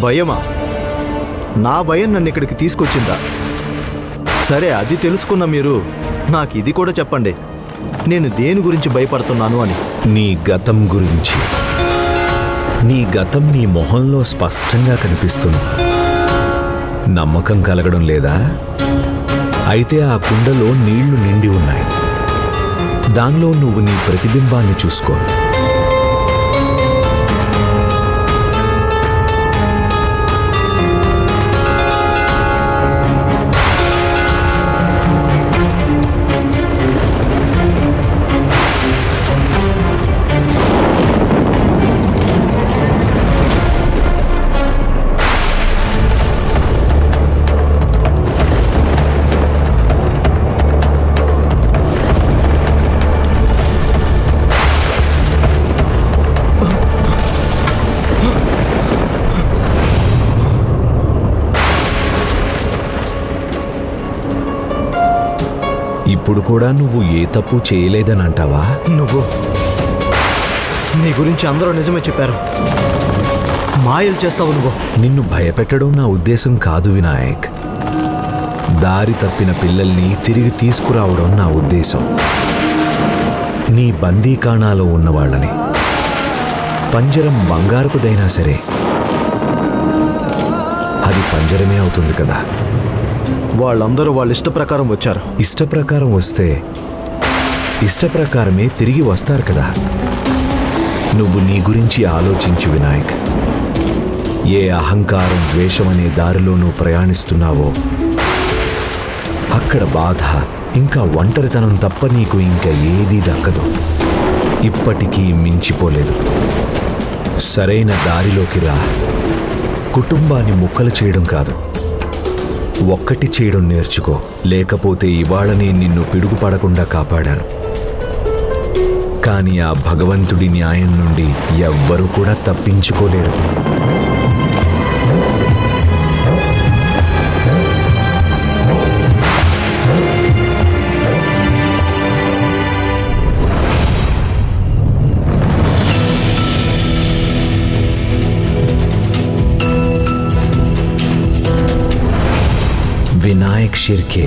భయమా? నా భయం నన్ను ఇక్కడికి తీసుకొచ్చిందా? సరే, అది తెలుసుకున్న మీరు నాకు ఇది కూడా చెప్పండి, నేను దేని గురించి భయపడుతున్నాను అని. నీ గతం గురించి. నీ గతం నీ మొహంలో స్పష్టంగా కనిపిస్తుంది. నమ్మకం కలగడం లేదా? అయితే ఆ కుండలో నీళ్లు నిండి ఉన్నాయి. దానిలో నువ్వు నీ ప్రతిబింబాన్ని చూసుకో. ఇప్పుడు కూడా నువ్వు ఏ తప్పు చేయలేదని అంటావా? నువ్వు నీ గురించి అందరూ నిజమే చెప్పారు. మాయలు చేస్తావు నువ్వు. నిన్ను భయపెట్టడం నా ఉద్దేశం కాదు వినాయక్. దారి తప్పిన పిల్లల్ని తిరిగి తీసుకురావడం నా ఉద్దేశం. నీ బందీకాణాలో ఉన్నవాళ్ళని. పంజరం బంగారపుదైనా సరే అది పంజరమే అవుతుంది కదా. వాళ్ళందరూ వాళ్ళ ఇష్ట ప్రకారం వచ్చారు. ఇష్టప్రకారం వస్తే ఇష్టప్రకారమే తిరిగి వస్తారు కదా. నువ్వు నీ గురించి ఆలోచించు వినాయక్. ఏ అహంకారం, ద్వేషం అనే దారిలో నువ్వు ప్రయాణిస్తున్నావో అక్కడ బాధ ఇంకా ఒంటరితనం తప్ప నీకు ఇంకా ఏదీ దక్కదు. ఇప్పటికీ మించిపోలేదు. సరైన దారిలోకి రా. కుటుంబాన్ని ముక్కలు చేయడం కాదు, ఒక్కటి చేయడం నేర్చుకో. లేకపోతే ఇవాళనే నిన్ను పిడుగుపడకుండా కాపాడాను. కానీ ఆ భగవంతుడి న్యాయం నుండి ఎవ్వరూ కూడా తప్పించుకోలేరు. विनायक शिर्के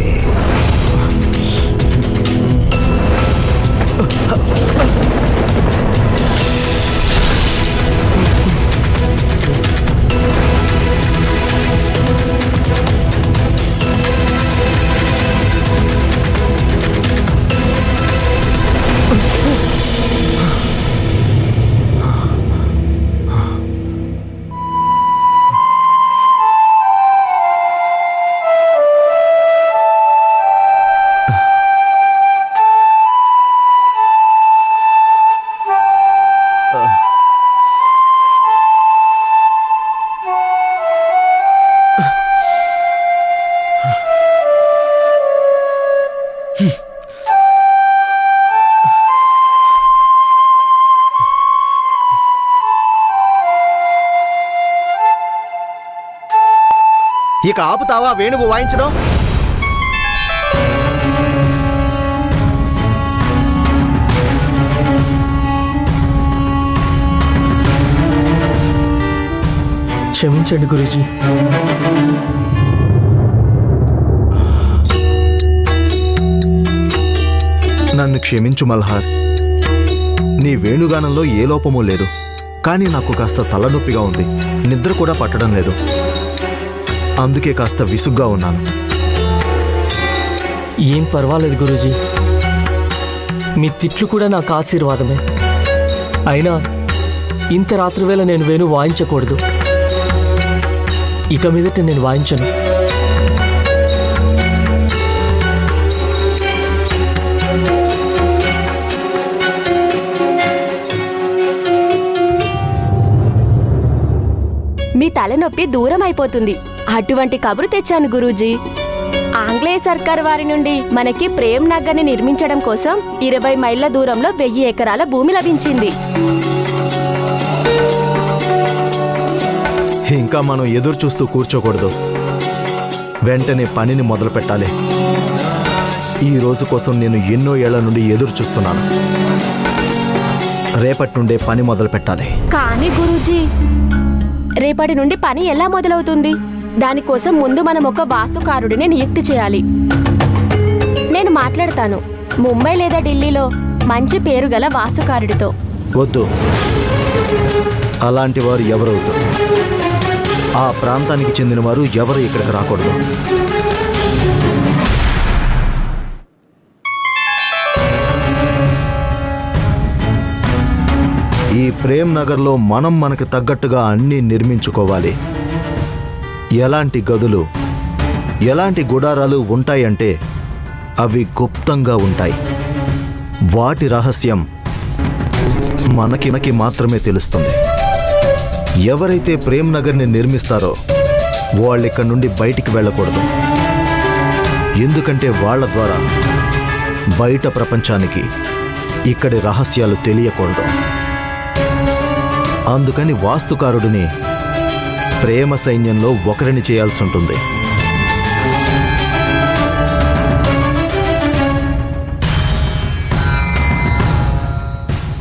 ఇక ఆపుతావా వేణువు వాయించడం? క్షమించండి గురూజీ. నన్ను క్షమించు మల్హార్. నీ వేణుగానంలో ఏ లోపమూ లేదు. కానీ నాకు కాస్త తలనొప్పిగా ఉంది. నిద్ర కూడా పట్టడం లేదు. అందుకే కాస్త విసుగ్గా ఉన్నాను. ఏం పర్వాలేదు గురూజీ. మీ తిట్లు కూడా నాకు ఆశీర్వాదమే. అయినా ఇంత రాత్రివేళ నేను వేణు వాయించకూడదు. ఇక మీదట నేను వాయించను. మీ తలనొప్పి దూరం అయిపోతుంది. అటువంటి కబురు తెచ్చాను గురూజీ. ఆంగ్లేయ సర్కార్ వారి నుండి మనకి ప్రేమ్ నగర్ని నిర్మించడం కోసం 20 మైళ్ళ దూరంలో 1000 ఎకరాల భూమి లభించింది. ఇంకా మనం ఎదురు చూస్తూ కూర్చోకూడదు. వెంటనే పనిని మొదలు పెట్టాలి. ఈ రోజు కోసం నేను ఎన్నో ఏళ్ల నుండి ఎదురు చూస్తున్నాను. రేపటి నుండే పని మొదలు పెట్టాలి. కానీ గురూజీ, రేపటి నుండి పని ఎలా మొదలవుతుంది? దానికోసం ముందు మనం ఒక వాస్తుకారుడిని నియుక్తి చేయాలి. నేను మాట్లాడతాను ముంబై లేదా ఢిల్లీలో మంచి పేరు గల వాస్తుకారుడితో. వద్దు, అలాంటి వారు ఎవరవుతారు? ఆ ప్రాంతానికి చెందిన వారు ఎవరు ఇక్కడికి రాకూడదు. ఈ ప్రేమ్ నగర్లో మనం మనకు తగ్గట్టుగా అన్నీ నిర్మించుకోవాలి. ఎలాంటి గదులు, ఎలాంటి గుడారాలు ఉంటాయంటే అవి గుప్తంగా ఉంటాయి. వాటి రహస్యం మనకి మాత్రమే తెలుస్తుంది. ఎవరైతే ప్రేమ్ నగర్ని నిర్మిస్తారో వాళ్ళిక్కడి నుండి బయటికి వెళ్ళకూడదు. ఎందుకంటే వాళ్ళ ద్వారా బయట ప్రపంచానికి ఇక్కడి రహస్యాలు తెలియకూడదు. అందుకని వాస్తుకారుడిని ప్రేమ సైన్యంలో ఒకరిని చేయాల్సి ఉంటుంది.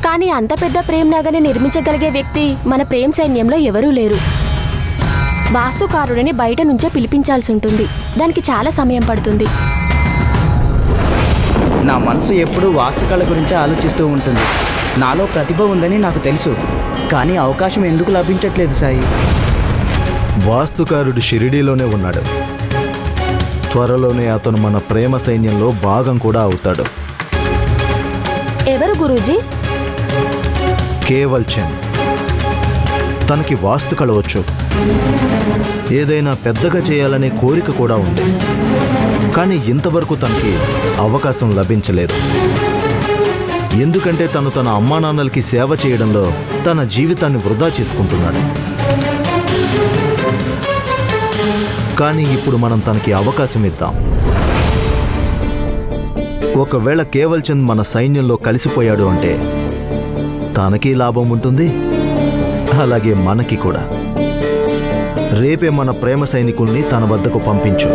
కానీ అంత పెద్ద ప్రేమ్ నగర్ని నిర్మించగలిగే వ్యక్తి మన ప్రేమ్ సైన్యంలో ఎవరూ లేరు. వాస్తుకారుడిని బయట నుంచే పిలిపించాల్సి ఉంటుంది. దానికి చాలా సమయం పడుతుంది. నా మనసు ఎప్పుడూ వాస్తుకళ గురించి ఆలోచిస్తూ ఉంటుంది. నాలో ప్రతిభ ఉందని నాకు తెలుసు, కానీ అవకాశం ఎందుకు లభించట్లేదు సాయి? వాస్తుకారుడు షిరిడీలోనే ఉన్నాడు. త్వరలోనే అతను మన ప్రేమ సైన్యంలో భాగం కూడా అవుతాడు. ఎవరు గురూజీ? కేవల్ చంద్. తనకి వాస్తుకళ వచ్చు. ఏదైనా పెద్దగా చేయాలనే కోరిక కూడా ఉంది. కానీ ఇంతవరకు తనకి అవకాశం లభించలేదు. ఎందుకంటే తను తన అమ్మానాన్నలకి సేవ చేయడంలో తన జీవితాన్ని వృధా చేసుకుంటున్నాడు. కానీ ఇప్పుడు మనం తనకి అవకాశం ఇద్దాం. ఒకవేళ కేవల్ చంద్ మన సైన్యంలో కలిసిపోయాడు అంటే తనకి లాభం ఉంటుంది, అలాగే మనకి కూడా. రేపే మన ప్రేమ సైనికుల్ని తన వద్దకు పంపించు.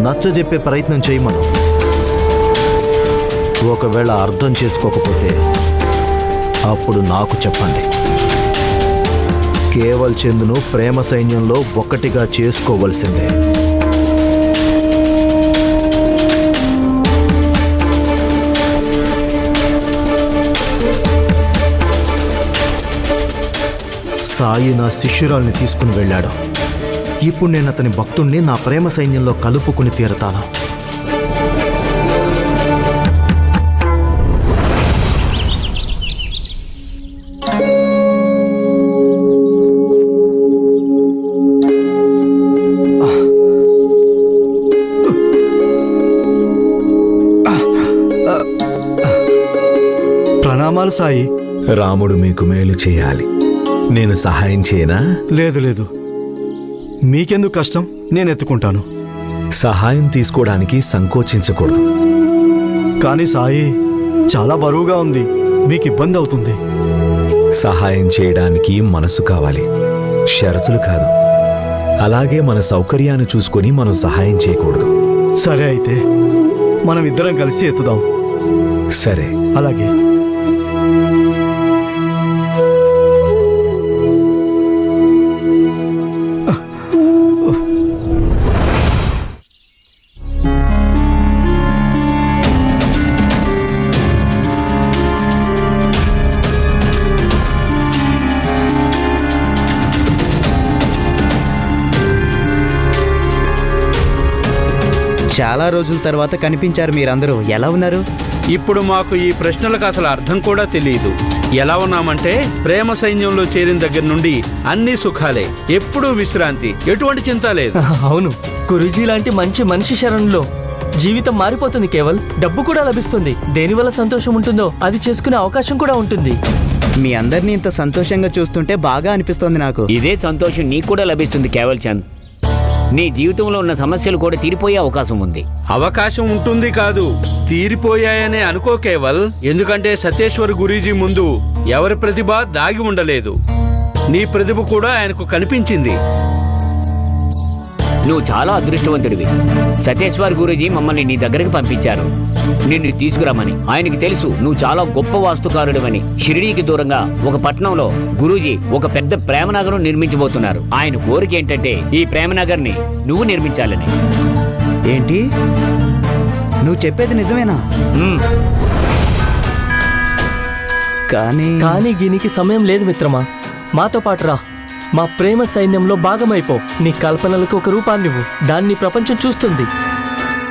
నచ్చజెప్పే ప్రయత్నం చేయి. మనం ఒకవేళ అర్థం చేసుకోకపోతే అప్పుడు నాకు చెప్పండి. కేవల్ చంద్ను ప్రేమ సైన్యంలో ఒక్కటిగా చేసుకోవలసిందే. సాయి నా శిష్యురాల్ని తీసుకుని వెళ్ళాడు. ఇప్పుడు నేను అతని భక్తుణ్ణి నా ప్రేమ సైన్యంలో కలుపుకుని తీరతాను. ప్రణామాలు సాయి. రాముడు మీకు మేలు చేయాలి. నేను సహాయం చేయనా? లేదు లేదు, మీకెందుకు కష్టం, నేను ఎత్తుకుంటాను. సహాయం తీసుకోవడానికి సంకోచించకూడదు. కానీ సాయి, చాలా బరువుగా ఉంది, మీకు ఇబ్బంది అవుతుంది. సహాయం చేయడానికి మనసు కావాలి, షరతులు కాదు. అలాగే మన సౌకర్యాన్ని చూసుకొని మనం సహాయం చేయకూడదు. సరే, అయితే మనం ఇద్దరం కలిసి ఎత్తుదాం. సరే. అలాగే. చాలా రోజుల తర్వాత కనిపించారు మీరందరూ. ఎలా ఉన్నారు? ఇప్పుడు మాకు ఈ ప్రశ్నలకు అసలు అర్థం కూడా తెలియదు. ఎలా ఉన్నామంటే, ప్రేమ సైన్యంలో చేరిన దగ్గర నుండి అన్ని సుఖాలే, ఎప్పుడూ విశ్రాంతి, ఎటువంటి చింత లేదు. అవును, గురూజీ లాంటి మంచి మనిషి శరణంలో జీవితం మారిపోతుంది. కేవల్ డబ్బు కూడా లభిస్తుంది. దేనివల్ల సంతోషం ఉంటుందో అది చేసుకునే అవకాశం కూడా ఉంటుంది. మీ అందరినీ ఇంత సంతోషంగా చూస్తుంటే బాగా అనిపిస్తోంది నాకు. ఇదే సంతోషం నీకు కూడా లభిస్తుంది కేవల్ చంద్. నీ జీవితంలో ఉన్న సమస్యలు కూడా తీరిపోయే అవకాశం ఉంది. అవకాశం ఉంటుంది కాదు, తీరిపోయాయనే అనుకో కేవల్. ఎందుకంటే సతేశ్వర్ గురూజీ ముందు ఎవరి ప్రతిభ దాగి ఉండలేదు. నీ ప్రతిభ కూడా ఆయనకు కనిపించింది. నువ్వు చాలా అదృష్టవంతుడివి. సతేశ్వర్ గురూజీ మమ్మల్ని నీ దగ్గరికి పంపించారు. నిన్ను తీసుకురామని. ఆయనకి తెలుసు నువ్వు చాలా గొప్ప వాస్తుకారుడివని. షిరిడీకి దూరంగా ఒక పట్టణంలో గురూజీ ఒక పెద్ద ప్రేమనగరం నిర్మించబోతున్నారు. ఆయన కోరిక ఏంటంటే ఈ ప్రేమనగర్ని నువ్వు నిర్మించాలని. ఏంటి నువ్వు చెప్పేది నిజమేనా? కానీ దీనికి సమయం లేదు మిత్రమా. మాతో పాటు రా. మా ప్రేమ సైన్యంలో భాగమైపో. నీ కల్పనలకు ఒక రూపాన్నివ్వు. దాన్ని ప్రపంచం చూస్తుంది.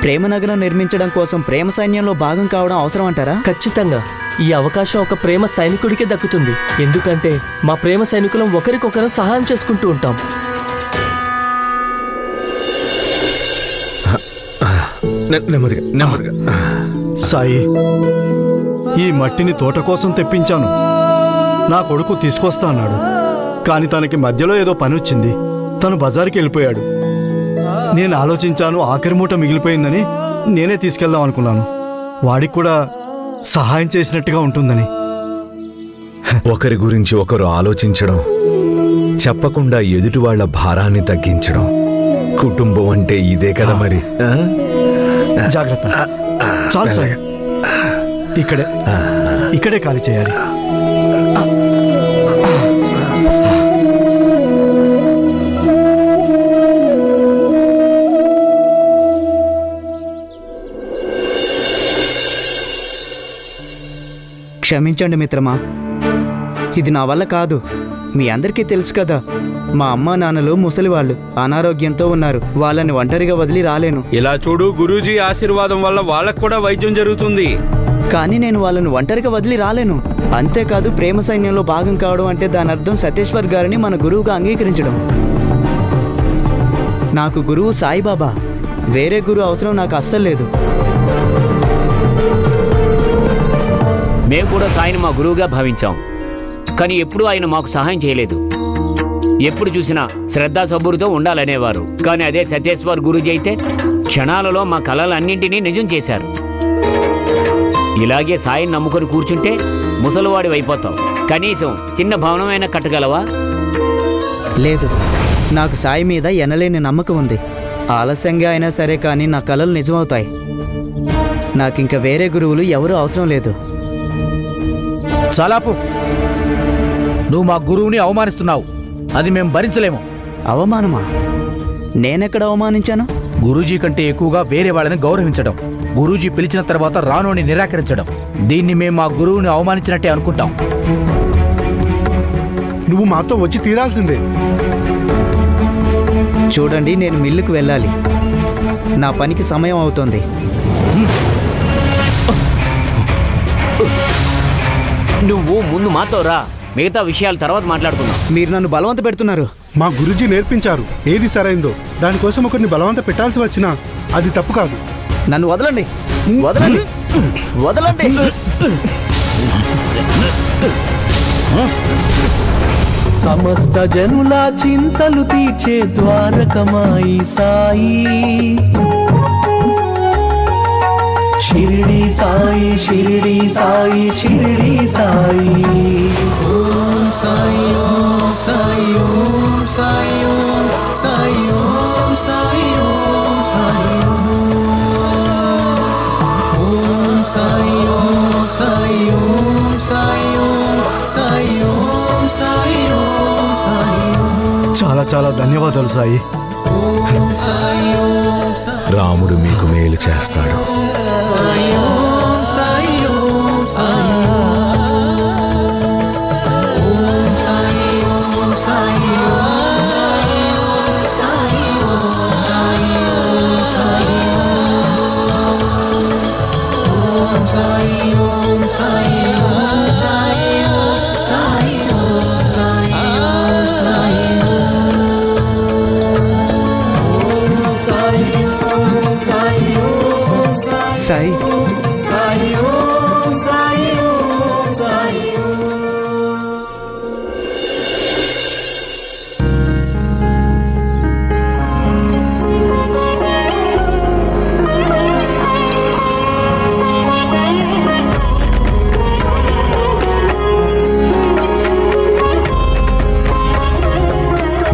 ప్రేమ నగరం నిర్మించడం కోసం ప్రేమ సైన్యంలో భాగం కావడం అవసరం అంటారా? ఖచ్చితంగా. ఈ అవకాశం ఒక ప్రేమ సైనికుడికే దక్కుతుంది. ఎందుకంటే మా ప్రేమ సైనికులం ఒకరికొకరం సహాయం చేసుకుంటూ ఉంటాం. నెమ్మదిగా. సాయి, ఈ మట్టిని తోట కోసం తెప్పించాను. నా కొడుకు తీసుకొస్తా అన్నాడు. కానీ తనకి మధ్యలో ఏదో పని వచ్చింది. తను బజార్కి వెళ్ళిపోయాడు. నేను ఆలోచించాను, ఆఖరి మూట మిగిలిపోయిందని నేనే తీసుకెళ్దాం అనుకున్నాను. వాడికి కూడా సహాయం చేసినట్టుగా ఉంటుందని. ఒకరి గురించి ఒకరు ఆలోచించడం, చెప్పకుండా ఎదుటి వాళ్ళ భారాన్ని తగ్గించడం, కుటుంబం అంటే ఇదే కదా మరి. జాగ్రత్త. చాలు సాయి, ఇక్కడే ఖాళీ చేయాలి. క్షమించండి మిత్రమా, ఇది నా వల్ల కాదు. మీ అందరికీ తెలుసు కదా, మా అమ్మా నాన్నలు ముసలివాళ్ళు, అనారోగ్యంతో ఉన్నారు. వాళ్ళని ఒంటరిగా వదిలి రాలేను. ఇలా చూడు, గురూజీ ఆశీర్వాదం వల్ల వాళ్ళకు కూడా వైద్యం జరుగుతుంది. కానీ నేను వాళ్ళని ఒంటరిగా వదిలి రాలేను. అంతేకాదు, ప్రేమ సైన్యంలో భాగం కావడం అంటే దాని అర్థం సతేశ్వర్ గారిని మన గురువుగా అంగీకరించడం. నాకు గురువు సాయిబాబా. వేరే గురువు అవసరం నాకు అస్సలు లేదు. మేము కూడా సాయిని మా గురువుగా భావించాం. కానీ ఎప్పుడూ ఆయన మాకు సహాయం చేయలేదు. ఎప్పుడు చూసినా శ్రద్ధా సబూరుతో ఉండాలనేవారు. కానీ అదే సతేశ్వర్ గురూజీ అయితే క్షణాలలో మా కలలన్నింటినీ నిజం చేశారు. ఇలాగే సాయిని నమ్ముకొని కూర్చుంటే ముసలివాడి అయిపోతాం. కనీసం చిన్న భవనమైనా కట్టగలవా? లేదు, నాకు సాయి మీద ఎనలేని నమ్మకం ఉంది. ఆలస్యంగా అయినా సరే కానీ నా కలలు నిజమవుతాయి. నాకింక వేరే గురువులు ఎవరూ అవసరం లేదు. చాలాపు, నువ్వు మా గురువుని అవమానిస్తున్నావు. అది మేము భరించలేము. అవమానమా? నేనెక్కడ అవమానించాను? గురూజీ కంటే ఎక్కువగా వేరే వాళ్ళని గౌరవించడం, గురూజీ పిలిచిన తర్వాత రానోని నిరాకరించడం, దీన్ని మేము మా గురువుని అవమానించినట్టే అనుకుంటాం. నువ్వు మాతో వచ్చి తీరాల్సిందే. చూడండి, నేను మిల్లుకు వెళ్ళాలి. నా పనికి సమయం అవుతోంది. నువ్వు ముందు మాతో రా, మిగతా విషయాలు తర్వాత మాట్లాడుకుందాం. మీరు నన్ను బలవంత పెడుతున్నారు. మా గురుజీ నేర్పించారు ఏది సరైందో. దానికోసం ఒకరిని బలవంత పెట్టాల్సి వచ్చినా అది తప్పు కాదు. నన్ను వదలండి, వదలండి, వదలండి. సమస్త జనుల చింతలు తీర్చే ద్వారకమాయి సాయి. షిరిడి సాయి, షిరిడి సాయి, షిరిడి సాయి. ఓం సాయి, ఓం సాయి, ఓం సాయి, ఓం సాయి, ఓం సాయి, ఓం సాయి, ఓం సాయి, ఓం సాయి, ఓం సాయి, ఓం సాయి, ఓం సాయి, ఓం సాయి. చాలా చాలా ధన్యవాదాలు సాయి. రాముడు మీకు మేలు చేస్తాడు. సాయి,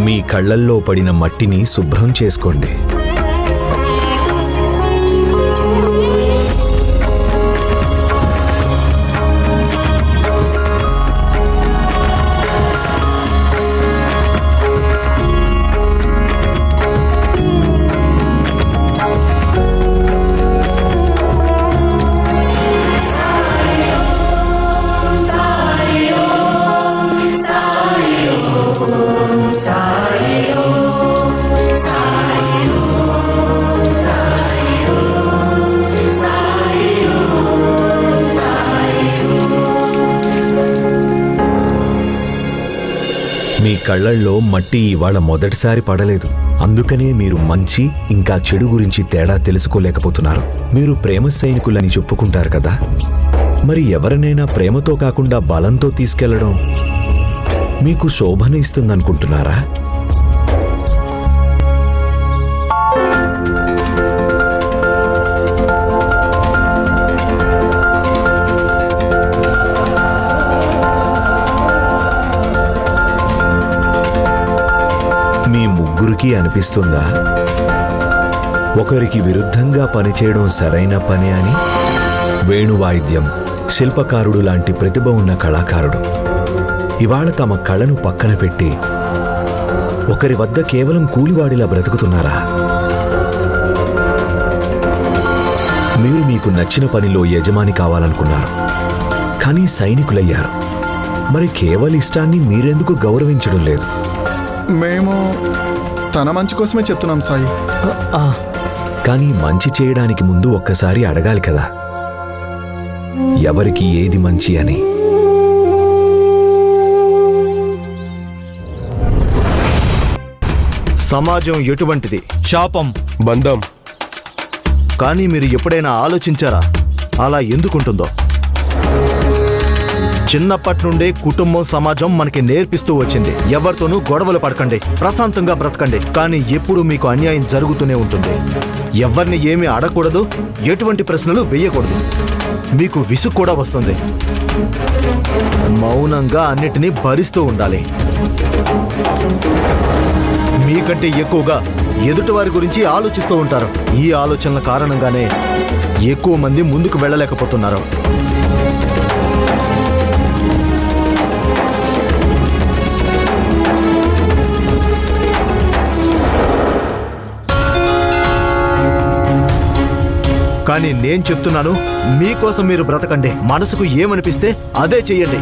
మీ కళ్ళల్లో పడిన మట్టిని శుభ్రం చేసుకోండి. మీ కళ్ళల్లో మట్టి ఇవాళ మొదటిసారి పడలేదు. అందుకనే మీరు మంచి ఇంకా చెడు గురించి తేడా తెలుసుకోలేకపోతున్నారు. మీరు ప్రేమ సైనికులని చెప్పుకుంటారు కదా, మరి ఎవరినైనా ప్రేమతో కాకుండా బలంతో తీసుకెళ్లడం మీకు శోభను ఇస్తుందనుకుంటున్నారా? మీ ముగ్గురికి అనిపిస్తుందా ఒకరికి విరుద్ధంగా పనిచేయడం సరైన పని అని? వేణువాయిద్యం, శిల్పకారుడు లాంటి ప్రతిభ ఉన్న కళాకారుడు ఇవాళ తమ కళను పక్కన పెట్టి ఒకరి వద్ద కేవలం కూలివాడిలా బ్రతుకుతున్నారా? మీరు మీకు నచ్చిన పనిలో యజమాని కావాలనుకున్నారు, కానీ సైనికులయ్యారు. మరి కేవలం ఇష్టాన్ని మీరెందుకు గౌరవించడం లేదు? మేము తన మంచి కోసమే చెప్తున్నాం సాయి. కానీ మంచి చేయడానికి ముందు ఒక్కసారి అడగాలి కదా, ఎవరికి ఏది మంచి అని. సమాజం ఎటువంటిది? శాపం, బంధం. కానీ మీరు ఎప్పుడైనా ఆలోచించారా అలా ఎందుకుంటుందో? చిన్నప్పటి నుండే కుటుంబం, సమాజం మనకి నేర్పిస్తూ వచ్చింది, ఎవరితోనూ గొడవలు పడకండి, ప్రశాంతంగా బ్రతకండి. కానీ ఎప్పుడు మీకు అన్యాయం జరుగుతూనే ఉంటుంది. ఎవరిని ఏమీ అడగకూడదు, ఎటువంటి ప్రశ్నలు వేయకూడదు. మీకు విసుగు కూడా వస్తుంది. మౌనంగా అన్నిటినీ భరిస్తూ ఉండాలి. మీకంటే ఎక్కువగా ఎదుటివారి గురించి ఆలోచిస్తూ ఉంటారు. ఈ ఆలోచనల కారణంగానే ఎక్కువ మంది ముందుకు వెళ్ళలేకపోతున్నారు. కానీ నేను చెప్తున్నాను, మీకోసం మీరు బ్రతకండి. మనసుకు ఏమనిపిస్తే అదే చెయ్యండి.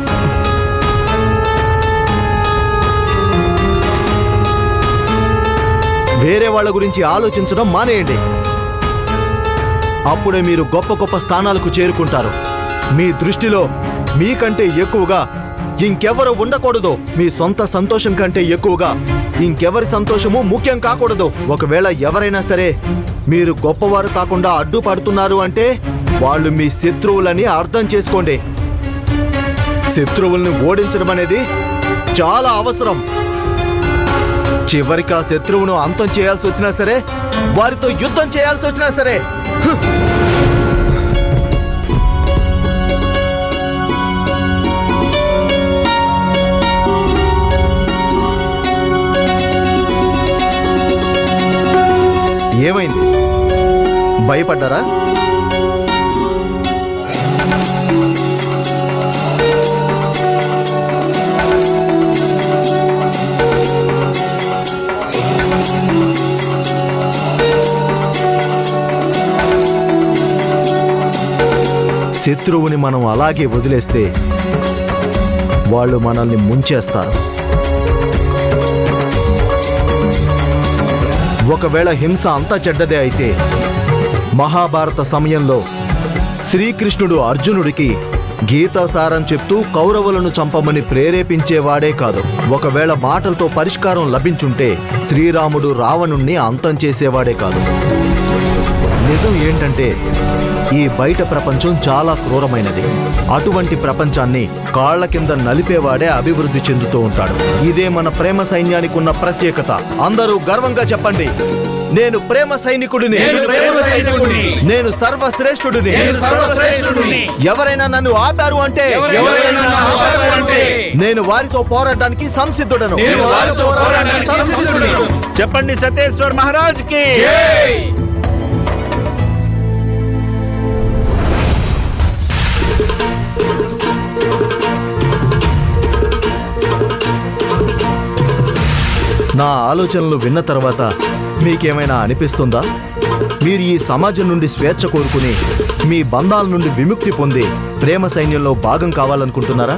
వేరే వాళ్ళ గురించి ఆలోచించడం మానేయండి. అప్పుడే మీరు గొప్ప గొప్ప స్థానాలకు చేరుకుంటారు. మీ దృష్టిలో మీకంటే ఎక్కువగా ఇంకెవరు ఉండకూడదు. మీ సొంత సంతోషం కంటే ఎక్కువగా ఇంకెవరి సంతోషము ముఖ్యం కాకూడదు. ఒకవేళ ఎవరైనా సరే మీరు గొప్పవారు కాకుండా అడ్డుపడుతున్నారు అంటే వాళ్ళు మీ శత్రువులని అర్థం చేసుకోండి. శత్రువుల్ని ఓడించడం అనేది చాలా అవసరం. చివరికి ఆ శత్రువును అంతం చేయాల్సి వచ్చినా సరే, వారితో యుద్ధం చేయాల్సి వచ్చినా సరే. ఏమైంది? భయపడ్డారా? శత్రువుని మనం అలాగే వదిలేస్తే వాళ్ళు మనల్ని ముంచేస్తారు. ఒకవేళ హింస అంతా చెడ్డదే అయితే, మహాభారత సమయంలో శ్రీకృష్ణుడు అర్జునుడికి గీతాసారం చెప్తూ కౌరవులను చంపమని ప్రేరేపించేవాడే కాదు. ఒకవేళ మాటలతో పరిష్కారం లభించుంటే శ్రీరాముడు రావణుణ్ణి అంతం చేసేవాడే కాదు. నిజం ఏంటంటే ఈ బయట ప్రపంచం చాలా క్రూరమైనది. అటువంటి ప్రపంచాన్ని కాళ్ల కింద నలిపేవాడే అభివృద్ధి చెందుతూ ఉంటాడు. ఇదే మన ప్రేమ సైన్యానికి ఉన్న ప్రత్యేకత. అందరూ గర్వంగా చెప్పండి, నేను ప్రేమ సైనికుడిని, నేను సర్వశ్రేష్ఠుడిని. ఎవరైనా నన్ను ఆపారు అంటే నేను వారితో పోరాడడానికి సంసిద్ధుడను. చెప్పండి సతేశ్వర్ మహారాజ్ కి. నా ఆలోచనలు విన్న తర్వాత మీకేమైనా అనిపిస్తుందా? మీరు ఈ సమాజం నుండి స్వేచ్ఛ కోరుకుని మీ బంధాల నుండి విముక్తి పొంది ప్రేమ సైన్యంలో భాగం కావాలనుకుంటున్నారా?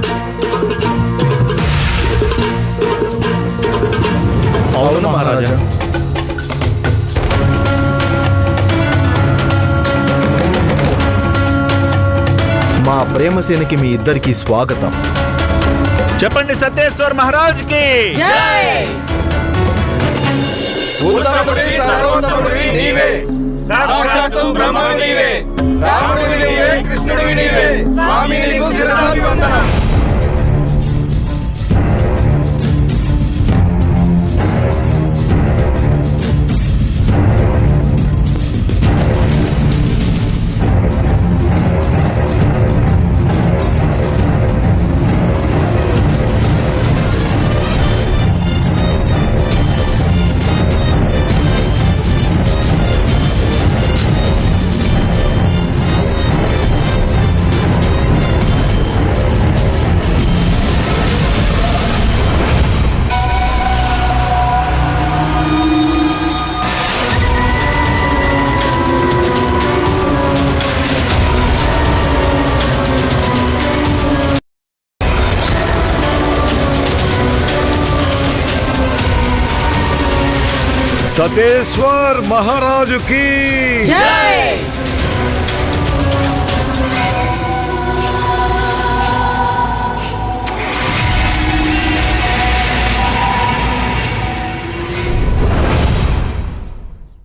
అవును మహారాజా. మా ప్రేమసేనకి మీ ఇద్దరికీ స్వాగతం. చెప్పండి సత్యేశ్వర్ మహారాజ్ కి సతేశ్వర్ మహారాజుకి